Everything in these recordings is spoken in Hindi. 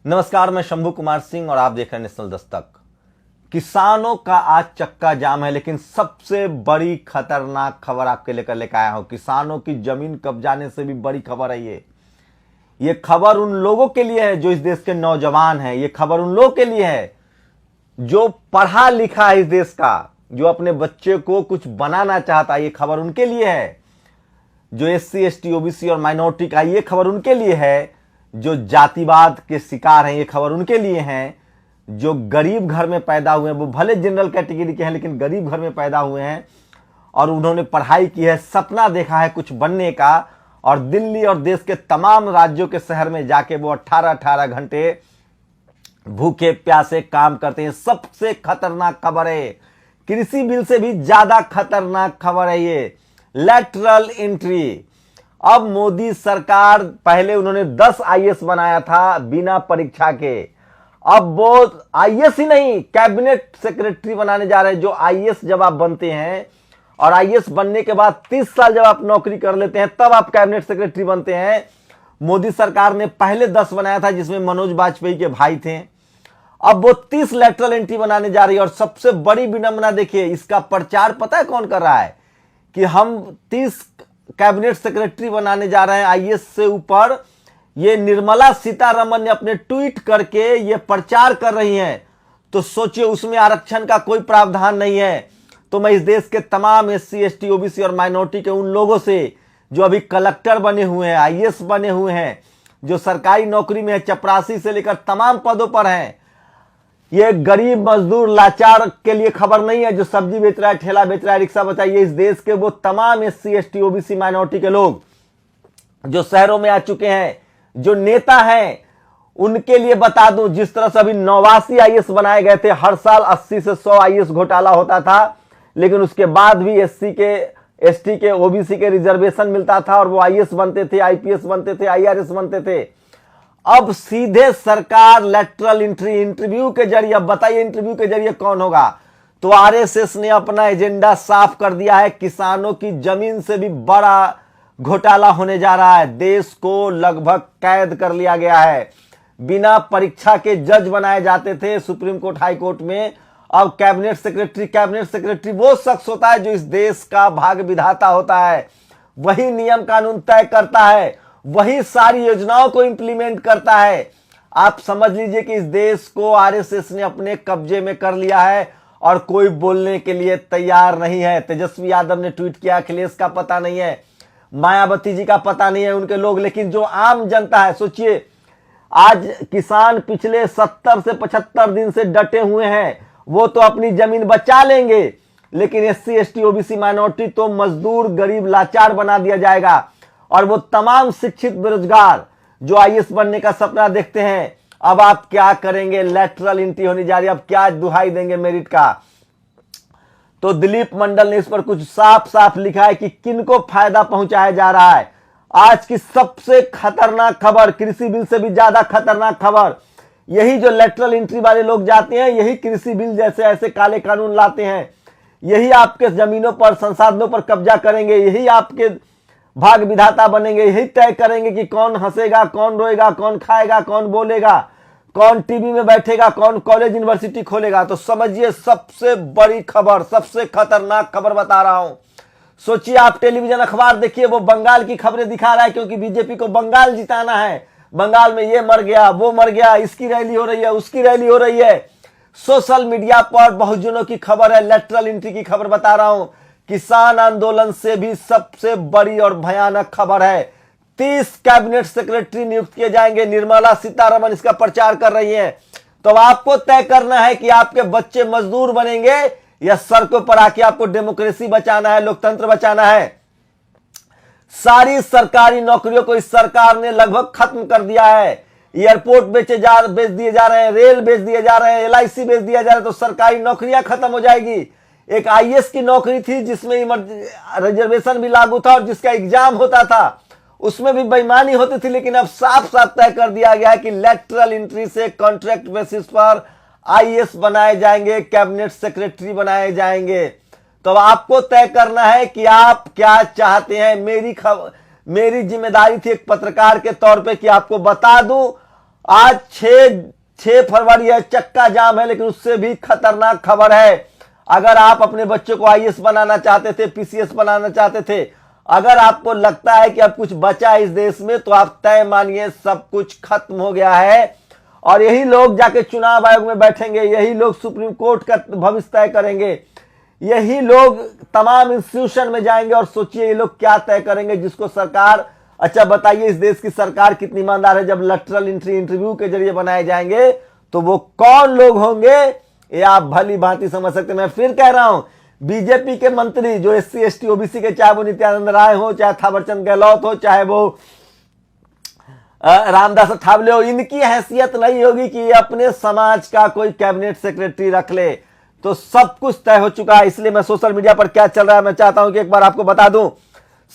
नमस्कार, मैं शंभू कुमार सिंह और आप देख रहे हैं नेशनल दस्तक। किसानों का आज चक्का जाम है, लेकिन सबसे बड़ी खतरनाक खबर आपके लेकर आया हूं। किसानों की जमीन कब्जाने से भी बड़ी खबर है ये खबर उन लोगों के लिए है जो इस देश के नौजवान हैं। ये खबर उन लोगों के लिए है जो पढ़ा लिखा है इस देश का, जो अपने बच्चे को कुछ बनाना चाहता है। ये खबर उनके लिए है जो SC ST OBC और माइनॉरिटी का। ये खबर उनके लिए है जो जातिवाद के शिकार हैं। ये खबर उनके लिए है जो गरीब घर में पैदा हुए हैं। वो भले जनरल कैटेगरी के हैं, लेकिन गरीब घर में पैदा हुए हैं और उन्होंने पढ़ाई की है, सपना देखा है कुछ बनने का, और दिल्ली और देश के तमाम राज्यों के शहर में जाके वो 18-18 घंटे भूखे प्यासे काम करते हैं। सबसे खतरनाक खबर है, कृषि बिल से भी ज्यादा खतरनाक खबर है ये लैटरल एंट्री। अब मोदी सरकार, पहले उन्होंने 10 IAS बनाया था बिना परीक्षा के, अब वो IAS ही नहीं कैबिनेट सेक्रेटरी बनाने जा रहे हैं। जो IAS जब आप बनते हैं और IAS बनने के बाद 30 साल जब आप नौकरी कर लेते हैं तब आप कैबिनेट सेक्रेटरी बनते हैं। मोदी सरकार ने पहले 10 बनाया था जिसमें मनोज वाजपेयी के भाई थे। अब वो 30 लैटरल एंट्री बनाने जा रही है। और सबसे बड़ी विडंबना देखिए, इसका प्रचार पता है कौन कर रहा है कि हम 30 कैबिनेट सेक्रेटरी बनाने जा रहे हैं IAS से ऊपर। ये निर्मला सीतारमण ने अपने ट्वीट करके ये प्रचार कर रही हैं। तो सोचिए, उसमें आरक्षण का कोई प्रावधान नहीं है। तो मैं इस देश के तमाम SC ST OBC और माइनॉरिटी के उन लोगों से जो अभी कलेक्टर बने हुए हैं, IAS बने हुए हैं, जो सरकारी नौकरी में है, चपरासी से लेकर तमाम पदों पर हैं, ये गरीब मजदूर लाचार के लिए खबर नहीं है जो सब्जी बेच रहा है, ठेला बेच रहा है, रिक्शा बताइए। इस देश के वो तमाम SC ST OBC माइनॉरिटी के लोग जो शहरों में आ चुके हैं, जो नेता हैं, उनके लिए बता दूं, जिस तरह से अभी 89 IAS बनाए गए थे। हर साल 80 से 100 IAS घोटाला होता था, लेकिन उसके बाद भी SC के ST के OBC के रिजर्वेशन मिलता था और वो IAS बनते थे, IPS बनते थे, IRS बनते थे। अब सीधे सरकार लैटरल इंटरव्यू के जरिए, अब बताइए इंटरव्यू के जरिए कौन होगा? तो RSS ने अपना एजेंडा साफ कर दिया है। किसानों की जमीन से भी बड़ा घोटाला होने जा रहा है। देश को लगभग कैद कर लिया गया है। बिना परीक्षा के जज बनाए जाते थे सुप्रीम कोर्ट, हाई कोर्ट में। अब कैबिनेट सेक्रेटरी वो शख्स होता है जो इस देश का भाग्य विधाता होता है। वही नियम कानून तय करता है, वही सारी योजनाओं को इंप्लीमेंट करता है। आप समझ लीजिए कि इस देश को RSS ने अपने कब्जे में कर लिया है और कोई बोलने के लिए तैयार नहीं है। तेजस्वी यादव ने ट्वीट किया, अखिलेश का पता नहीं है, मायावती जी का पता नहीं है, उनके लोग। लेकिन जो आम जनता है, सोचिए, आज किसान पिछले 70 से 75 दिन से डटे हुए हैं। वो तो अपनी जमीन बचा लेंगे, लेकिन SC ST OBC माइनॉरिटी तो मजदूर, गरीब, लाचार बना दिया जाएगा। और वो तमाम शिक्षित बेरोजगार जो IAS बनने का सपना देखते हैं, अब आप क्या करेंगे? लैटरल एंट्री होने जा रही है। अब क्या दुहाई देंगे मेरिट का? तो दिलीप मंडल ने इस पर कुछ साफ साफ लिखा है कि किनको फायदा पहुंचाया जा रहा है। आज की सबसे खतरनाक खबर, कृषि बिल से भी ज्यादा खतरनाक खबर, यही जो लैटरल एंट्री वाले लोग जाते हैं, यही कृषि बिल जैसे ऐसे काले कानून लाते हैं, यही आपके जमीनों पर, संसाधनों पर कब्जा करेंगे, यही आपके भाग्य विधाता बनेंगे, यही तय करेंगे कि कौन हंसेगा, कौन रोएगा, कौन खाएगा, कौन बोलेगा, कौन टीवी में बैठेगा, कौन कॉलेज यूनिवर्सिटी खोलेगा। तो समझिए, सबसे बड़ी खबर, सबसे खतरनाक खबर बता रहा हूं। सोचिए, आप टेलीविजन अखबार देखिए, वो बंगाल की खबरें दिखा रहा है, क्योंकि बीजेपी को बंगाल जिताना है। बंगाल में ये मर गया, वो मर गया, इसकी रैली हो रही है, उसकी रैली हो रही है। सोशल मीडिया पर बहुजनों की खबर है, लैटरल एंट्री की खबर बता रहा हूं। किसान आंदोलन से भी सबसे बड़ी और भयानक खबर है। 30 कैबिनेट सेक्रेटरी नियुक्त किए जाएंगे। निर्मला सीतारमण इसका प्रचार कर रही हैं। तो आपको तय करना है कि आपके बच्चे मजदूर बनेंगे या सड़कों पर आके आपको डेमोक्रेसी बचाना है, लोकतंत्र बचाना है। सारी सरकारी नौकरियों को इस सरकार ने लगभग खत्म कर दिया है। एयरपोर्ट बेच दिए जा रहे हैं, रेल बेच दिए जा रहे हैं, LIC बेच दिया जा रहा है। तो सरकारी नौकरियां खत्म हो जाएगी। एक IAS की नौकरी थी जिसमें रिजर्वेशन भी लागू था और जिसका एग्जाम होता था, उसमें भी बेईमानी होती थी। लेकिन अब साफ साफ तय कर दिया गया है कि लैटरल एंट्री से कॉन्ट्रैक्ट बेसिस पर IAS बनाए जाएंगे, कैबिनेट सेक्रेटरी बनाए जाएंगे। तो आपको तय करना है कि आप क्या चाहते हैं। मेरी जिम्मेदारी थी एक पत्रकार के तौर पे कि आपको बता दूं आज 6 फरवरी है, चक्का जाम है, लेकिन उससे भी खतरनाक खबर है। अगर आप अपने बच्चों को आईएएस बनाना चाहते थे, पीसीएस बनाना चाहते थे, अगर आपको लगता है कि अब कुछ बचा है इस देश में, तो आप तय मानिए सब कुछ खत्म हो गया है। और यही लोग जाके चुनाव आयोग में बैठेंगे, यही लोग सुप्रीम कोर्ट का भविष्य तय करेंगे, यही लोग तमाम इंस्टीट्यूशन में जाएंगे और सोचिए ये लोग क्या तय करेंगे जिसको सरकार। अच्छा बताइए, इस देश की सरकार कितनी ईमानदार है। जब लेटरल एंट्री इंटरव्यू के जरिए बनाए जाएंगे तो वो कौन लोग होंगे ये आप भली भांति समझ सकते हैं। मैं फिर कह रहा हूं, बीजेपी के मंत्री जो एससी एसटी ओबीसी के, चाहे वो नित्यानंद राय हो, चाहे थावरचंद गहलोत हो, चाहे वो रामदास अठावले हो, इनकी हैसियत नहीं होगी कि ये अपने समाज का कोई कैबिनेट सेक्रेटरी रख ले। तो सब कुछ तय हो चुका है। इसलिए मैं सोशल मीडिया पर क्या चल रहा है मैं चाहता हूं कि एक बार आपको बता दूं।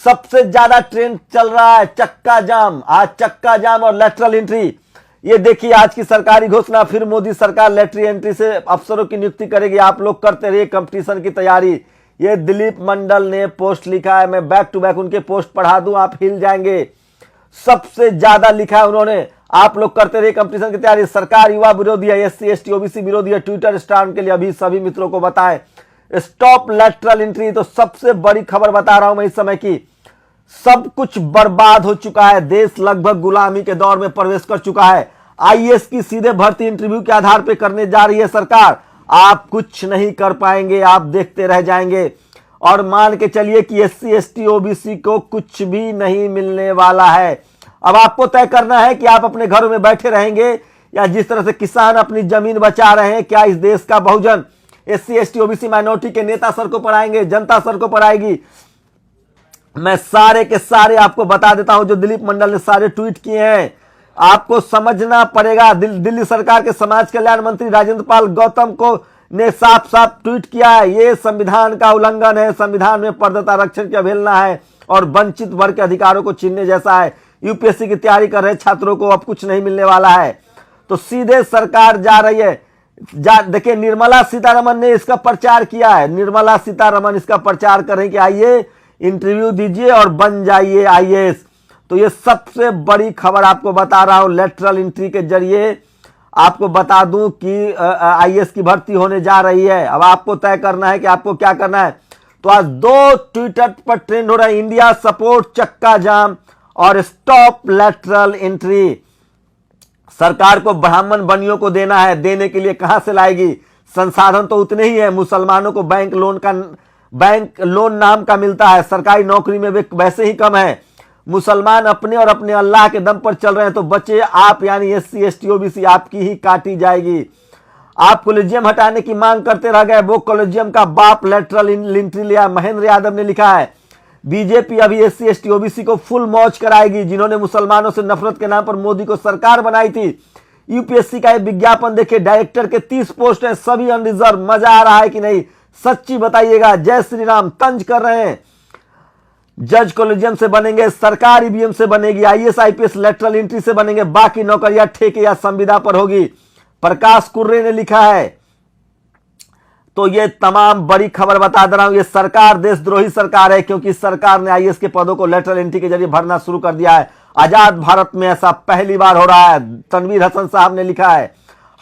सबसे ज्यादा ट्रेंड चल रहा है चक्का जाम। आज चक्का जाम और लेटरल एंट्री, ये देखिए आज की सरकारी घोषणा, फिर मोदी सरकार लेटरल एंट्री से अफसरों की नियुक्ति करेगी। आप लोग करते रहिए कंपटीशन की तैयारी। ये दिलीप मंडल ने पोस्ट लिखा है, मैं बैक टू बैक उनके पोस्ट पढ़ा दूं, आप हिल जाएंगे। सबसे ज्यादा लिखा है उन्होंने, आप लोग करते रहिए कंपटीशन की तैयारी। सरकार युवा विरोधी है, एससी एसटी ओबीसी विरोधी है। ट्विटर स्टार के लिए अभी सभी मित्रों को बताएं, स्टॉप लेटरल एंट्री। तो सबसे बड़ी खबर बता रहा हूं मैं इस समय की, सब कुछ बर्बाद हो चुका है। देश लगभग गुलामी के दौर में प्रवेश कर चुका है। आईएएस की सीधे भर्ती इंटरव्यू के आधार पर करने जा रही है सरकार। आप कुछ नहीं कर पाएंगे, आप देखते रह जाएंगे। और मान के चलिए कि एससी एसटी ओबीसी को कुछ भी नहीं मिलने वाला है। अब आपको तय करना है कि आप अपने घरों में बैठे रहेंगे या जिस तरह से किसान अपनी जमीन बचा रहे हैं, क्या इस देश का बहुजन एससी एसटी ओबीसी माइनॉरिटी के नेता सर को पढ़ाएंगे, जनता सर को पढ़ाएगी। मैं सारे के सारे आपको बता देता हूं, जो दिलीप मंडल ने सारे ट्वीट किए हैं आपको समझना पड़ेगा। दिल्ली सरकार के समाज कल्याण मंत्री राजेंद्र पाल गौतम को ने साफ साफ ट्वीट किया है, ये संविधान का उल्लंघन है, संविधान में पर्दत आरक्षण की अवहेलना है और वंचित वर्ग के अधिकारों को छीनने जैसा है। यूपीएससी की तैयारी कर रहे छात्रों को अब कुछ नहीं मिलने वाला है। तो सीधे सरकार जा रही है। देखिए निर्मला सीतारमन ने इसका प्रचार किया है, निर्मला सीतारमन इसका प्रचार कर रही कि आइए इंटरव्यू दीजिए और बन जाइए आईएएस। तो ये सबसे बड़ी खबर आपको बता रहा हूं, लेटरल एंट्री के जरिए आपको बता दूं कि आईएएस की भर्ती होने जा रही है। अब आपको तय करना है कि आपको क्या करना है। तो आज 2 ट्विटर पर ट्रेंड हो रहा है, इंडिया सपोर्ट चक्का जाम और स्टॉप लेटरल एंट्री। सरकार को ब्राह्मण बनियों को देना है, देने के लिए कहां से लाएगी? संसाधन तो उतने ही है। मुसलमानों को बैंक लोन नाम का मिलता है, सरकारी नौकरी में वैसे ही कम है। मुसलमान अपने और अपने अल्लाह के दम पर चल रहे हैं। तो बच्चे आप यानी एससी एसटी ओबीसी आपकी ही काटी जाएगी। आप कॉलेजियम हटाने की मांग करते रह गए, वो कॉलेजियम का बाप लेटरल एंट्री लिया। महेंद्र यादव ने लिखा है, बीजेपी अभी एससी एसटी ओबीसी को फुल मौज कराएगी। जिन्होंने मुसलमानों से नफरत के नाम पर मोदी को सरकार बनाई थी। यूपीएससी का एक विज्ञापन देखिए, डायरेक्टर के 30 पोस्ट हैं, सभी अनरिजर्व। मजा आ रहा है कि नहीं? सच्ची बताइएगा। जय श्री राम तंज कर रहे हैं। जज कॉलेजियम से बनेंगे, सरकार ईवीएम से बनेगी, आईएएस आईपीएस लेटरल एंट्री से बनेंगे, बाकी नौकरियां ठेके या संविदा पर होगी। प्रकाश कुर्रे ने लिखा है। तो ये तमाम बड़ी खबर बता दे रहा हूं, ये सरकार देशद्रोही सरकार है, क्योंकि सरकार ने आईएएस के पदों को लेटरल एंट्री के जरिए भरना शुरू कर दिया है। आजाद भारत में ऐसा पहली बार हो रहा है। तनवीर हसन साहब ने लिखा है,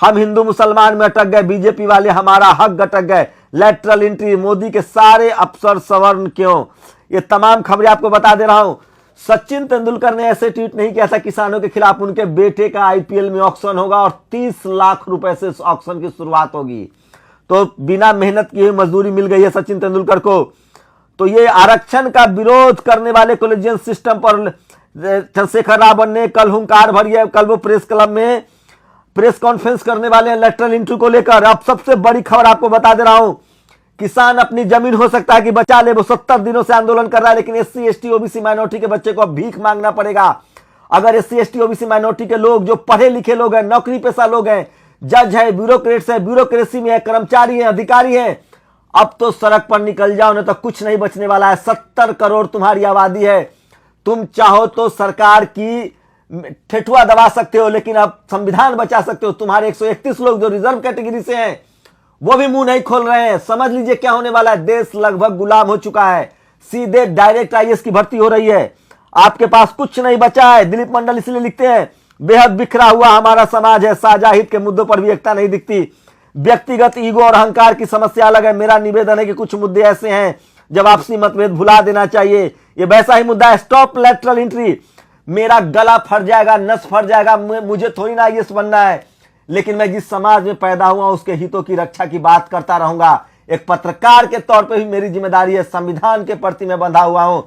हम हिंदू मुसलमान में अटक गए, बीजेपी वाले हमारा हक अटक गए। लेटरल एंट्री, मोदी के सारे अफसर सवर्ण क्यों? ये तमाम खबरें आपको बता दे रहा हूं। सचिन तेंदुलकर ने ऐसे ट्वीट नहीं किया था किसानों के खिलाफ। उनके बेटे का आईपीएल में ऑक्शन होगा और 30 लाख रुपए से ऑक्शन की शुरुआत होगी। तो बिना मेहनत किए मजदूरी मिल गई है सचिन तेंदुलकर को। तो ये आरक्षण का विरोध करने वाले कॉलेजियन सिस्टम पर चंद्रशेखर रावत ने कल हुंकार भरी है। कल वो प्रेस क्लब में प्रेस कॉन्फ्रेंस करने वाले हैं लेटरल एंट्री को लेकर। अब सबसे बड़ी खबर आपको बता दे रहा हूं, किसान अपनी जमीन हो सकता है कि बचा ले। वो 70 दिनों से आंदोलन कर रहा है, लेकिन एससी एसटी ओबीसी माइनॉरिटी के बच्चे को अब भीख मांगना पड़ेगा। अगर एससी एसटी ओबीसी माइनॉरिटी के लोग जो पढ़े लिखे लोग हैं, नौकरी पेशा लोग हैं, जज है, ब्यूरोक्रेट्स है, ब्यूरोक्रेसी में है, कर्मचारी है, अधिकारी है, अब तो सड़क पर निकल जाओ, नहीं तो कुछ नहीं बचने वाला है। 70 करोड़ तुम्हारी आबादी है। तुम चाहो तो सरकार की ठेठुआ दबा सकते हो, लेकिन अब संविधान बचा सकते हो। तुम्हारे 131 लोग जो रिजर्व कैटेगरी से हैं वो भी मुंह नहीं खोल रहे हैं। समझ लीजिए क्या होने वाला है। देश लगभग गुलाम हो चुका है। सीधे डायरेक्ट आईएएस की भर्ती हो रही है। आपके पास कुछ नहीं बचा है। दिलीप मंडल इसलिए लिखते हैं, बेहद बिखरा हुआ हमारा समाज है, साझा हित के मुद्दों पर भी एकता नहीं दिखती। व्यक्तिगत ईगो और अहंकार की समस्या अलग है। मेरा निवेदन है कि कुछ मुद्दे ऐसे हैं जब आपसी मतभेद भुला देना चाहिए। ये वैसा ही मुद्दा है, स्टॉप लेटरल एंट्री। मेरा गला फट जाएगा, नस फट जाएगा, मुझे थोड़ी ना आईएएस बनना है, लेकिन मैं जिस समाज में पैदा हुआ उसके हितों की रक्षा की बात करता रहूंगा। एक पत्रकार के तौर पे भी मेरी जिम्मेदारी है, संविधान के प्रति मैं बंधा हुआ हूं।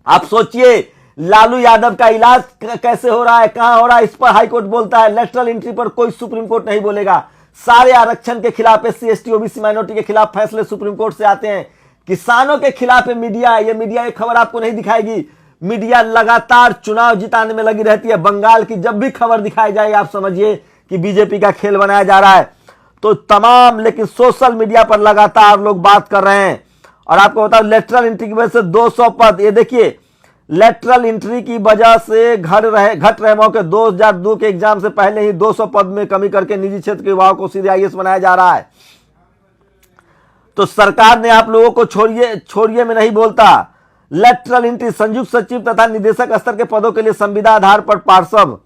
आप सोचिए लालू यादव का इलाज कैसे हो रहा है, कहां हो रहा है, इस पर हाईकोर्ट बोलता है। लेटरल एंट्री पर कोई सुप्रीम कोर्ट नहीं बोलेगा। सारे आरक्षण के खिलाफ, एससी एसटी ओबीसी माइनॉरिटी के खिलाफ फैसले सुप्रीम कोर्ट से आते हैं। किसानों के खिलाफ मीडिया है, ये मीडिया एक खबर आपको नहीं दिखाएगी। मीडिया लगातार चुनाव जिताने में लगी रहती है। बंगाल की जब भी खबर दिखाई जाए आप समझिए कि बीजेपी का खेल बनाया जा रहा है। तो तमाम, लेकिन सोशल मीडिया पर लगातार लोग बात कर रहे हैं। और आपको बताओ लेटरल एंट्री की वजह से 200 पद, ये देखिए लेटरल एंट्री की वजह से घट रहे मौके। 2002 के एग्जाम से पहले ही 200 पद में कमी करके निजी क्षेत्र के युवाओं को सीधे आईएएस बनाया जा रहा है। तो सरकार ने आप लोगों को छोड़िए में नहीं बोलता। लेटरल एंट्री, संयुक्त सचिव तथा निदेशक स्तर के पदों के लिए संविदा आधार पर पार्षद,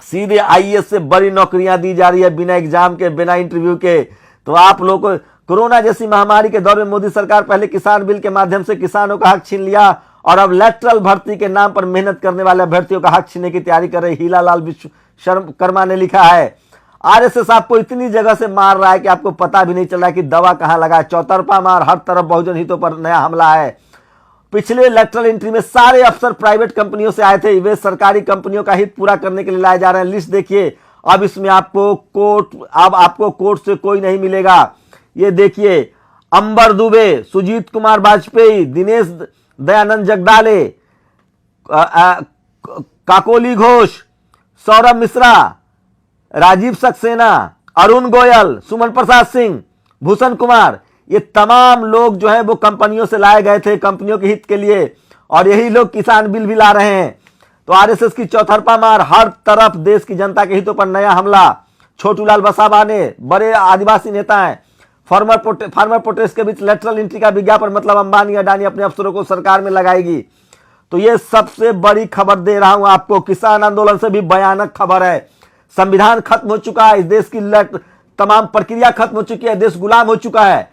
सीधे आईएएस से बड़ी नौकरियां दी जा रही है बिना एग्जाम के, बिना इंटरव्यू के। तो आप लोगों को कोरोना जैसी महामारी के दौर में मोदी सरकार पहले किसान बिल के माध्यम से किसानों का हक छीन लिया और अब लेटरल भर्ती के नाम पर मेहनत करने वाले अभ्यर्थियों का हक छीनने की तैयारी कर रहे। हीलालाल विश्वकर्मा ने लिखा है, आरएसएस आपको इतनी जगह से मार रहा है कि आपको पता भी नहीं चल रहा है कि दवा कहां लगा है। चौतरफा मार, हर तरफ बहुजन हितों पर नया हमला है। पिछले लेटरल एंट्री में सारे अफसर प्राइवेट कंपनियों से आए थे, वे सरकारी कंपनियों का हित पूरा करने के लिए लाए जा रहे हैं। लिस्ट देखिए, अब इसमें आपको कोर्ट से कोई नहीं मिलेगा। ये देखिए, अंबर दुबे, सुजीत कुमार वाजपेयी, दिनेश दयानंद जगदाले, काकोली घोष, सौरभ मिश्रा, राजीव सक्सेना, अरुण गोयल, सुमन प्रसाद सिंह, भूषण कुमार, ये तमाम लोग जो है वो कंपनियों से लाए गए थे कंपनियों के हित के लिए, और यही लोग किसान बिल भी ला रहे हैं। तो आरएसएस की चौतरफा मार, हर तरफ देश की जनता के हितों पर नया हमला। छोटूलाल बसाबा ने, बड़े आदिवासी नेता हैं, फार्मर प्रोटेस्ट के बीच लेटरल एंट्री का विज्ञापन, मतलब अंबानी अडानी अपने अफसरों को सरकार में लगाएगी। तो ये सबसे बड़ी खबर दे रहा हूं आपको, किसान आंदोलन से भी भयानक खबर है। संविधान खत्म हो चुका है, इस देश की तमाम प्रक्रिया खत्म हो चुकी है, देश गुलाम हो चुका है।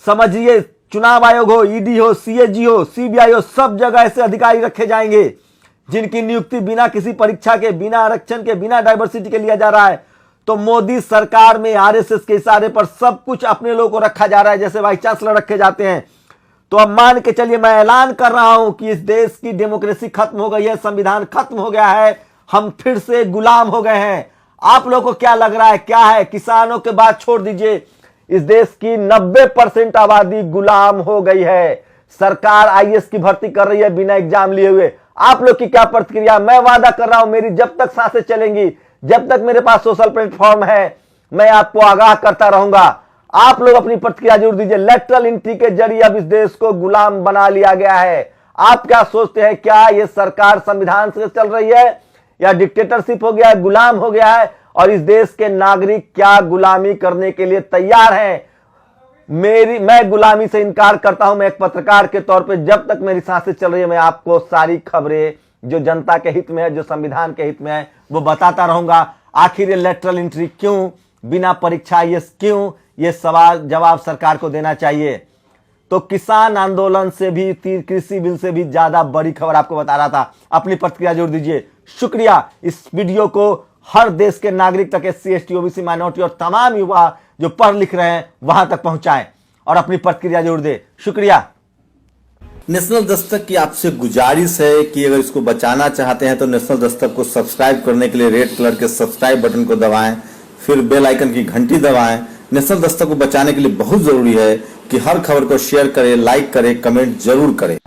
समझिए, चुनाव आयोग हो, ईडी हो, सीएजी हो, सीबीआई हो, सब जगह ऐसे अधिकारी रखे जाएंगे जिनकी नियुक्ति बिना किसी परीक्षा के, बिना आरक्षण के, बिना डाइवर्सिटी के लिया जा रहा है। तो मोदी सरकार में आरएसएस के इशारे पर सब कुछ अपने लोगों को रखा जा रहा है, जैसे वाइस चांसलर रखे जाते हैं। तो अब मान के चलिए, मैं ऐलान कर रहा हूं कि इस देश की डेमोक्रेसी खत्म हो गई है, संविधान खत्म हो गया है, हम फिर से गुलाम हो गए हैं। आप लोगों को क्या लग रहा है, क्या है? किसानों के बात छोड़ दीजिए, इस देश की 90% आबादी गुलाम हो गई है। सरकार आईएएस की भर्ती कर रही है बिना एग्जाम लिए हुए। आप लोग की क्या प्रतिक्रिया? मैं वादा कर रहा हूं, मेरी जब तक सांसें चलेंगी, जब तक मेरे पास सोशल प्लेटफॉर्म है, मैं आपको आगाह करता रहूंगा। आप लोग अपनी प्रतिक्रिया जरूर दीजिए। लेटरल एंट्री के जरिए अब इस देश को गुलाम बना लिया गया है। आप क्या सोचते हैं, क्या ये सरकार संविधान से चल रही है या डिक्टेटरशिप हो गया है, गुलाम हो गया है? और इस देश के नागरिक क्या गुलामी करने के लिए तैयार हैं? मैं गुलामी से इनकार करता हूं। मैं एक पत्रकार के तौर पे जब तक मेरी सांसें चल रही है, मैं आपको सारी खबरें जो जनता के हित में है, जो संविधान के हित में है, वो बताता रहूंगा। आखिर ये लेटरल एंट्री क्यों, बिना परीक्षा ये क्यों, ये सवाल जवाब सरकार को देना चाहिए। तो किसान आंदोलन से भी, कृषि बिल से भी ज्यादा बड़ी खबर आपको बता रहा था। अपनी प्रतिक्रिया जोड़ दीजिए। शुक्रिया। इस वीडियो को हर देश के नागरिक तक, एससी एसटी ओबीसी माइनॉरिटी और तमाम युवा जो पढ़ लिख रहे हैं वहां तक पहुंचाएं और अपनी प्रतिक्रिया जोड़ दे। शुक्रिया। नेशनल दस्तक की आपसे गुजारिश है कि अगर इसको बचाना चाहते हैं तो नेशनल दस्तक को सब्सक्राइब करने के लिए रेड कलर के सब्सक्राइब बटन को दबाएं, फिर बेल आइकन की घंटी दबाएं। नेशनल दस्तक को बचाने के लिए बहुत जरूरी है कि हर खबर को शेयर करें, लाइक करें, कमेंट जरूर करें।